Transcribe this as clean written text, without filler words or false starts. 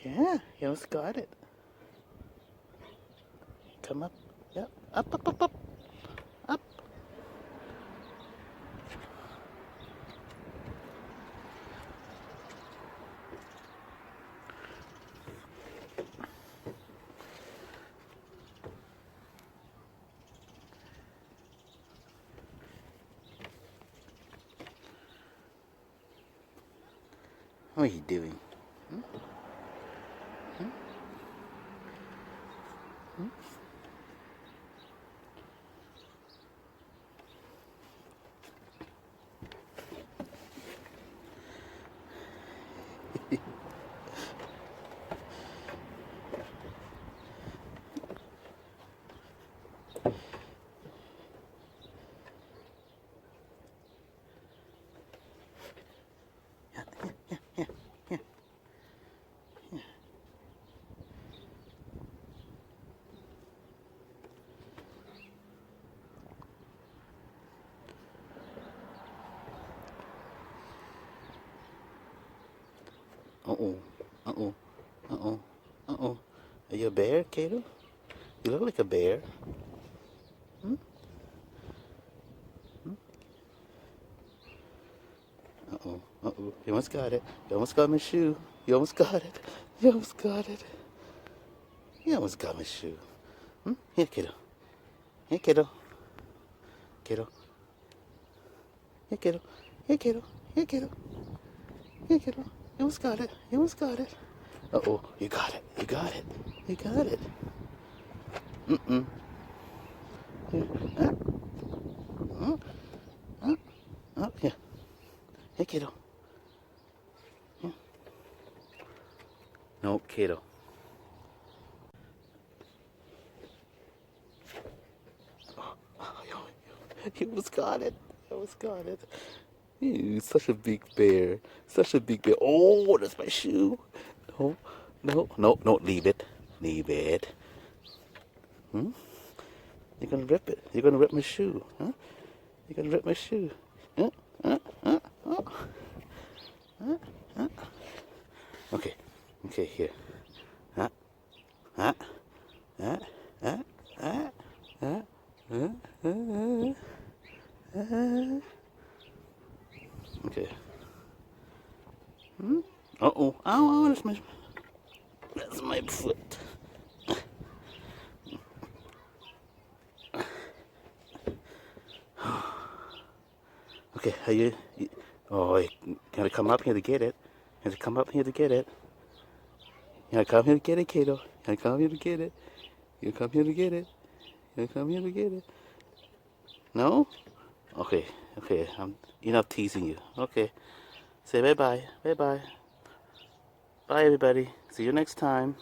Yeah, you almost got it. Come up. Yep. Up, up, up, up. Up. What are you doing? Hmm? Hmm? Hmm? Yeah, yeah, yeah, yeah, yeah. Uh-oh. Uh-oh. Uh-oh. Uh-oh. Are you a bear, Kato? You look like a bear. Hmm? Hmm? Uh-oh. Uh-oh. You almost got it. You almost got my shoe. You almost got it. You almost got it. You almost got my shoe. Hmm? Here, kiddo. Here, kiddo. Kiddo. Here, kiddo. Here, kiddo. Here, kiddo. Here, kiddo. You almost got it. You almost got it. Uh-oh. You got it. You got it. You got it. Mm-mm. Here. Yeah. Hey, kiddo. Yeah. No, kiddo. You almost got it. You almost got it. You such a big bear. Such a big bear. Oh, that's my shoe. No, no, no, no. Leave it. Leave it. Hmm? You're gonna rip it. You're gonna rip my shoe. Huh? You're gonna rip my shoe. Huh? Oh. Okay. Okay, here. Huh? Huh? Huh? Huh? Huh? Huh? Huh? Okay. Hmm? Uh-oh. Oh, that's my foot. Okay, are oh, you gotta come up here to get it. You gotta come up here to get it. You gotta come here to get it, Kato. You gotta come here to get it. You gotta come here to get it. You gotta come here to get it. No? Okay, okay. I'm enough teasing you. Okay. Say bye-bye. Bye-bye. Bye, everybody. See you next time.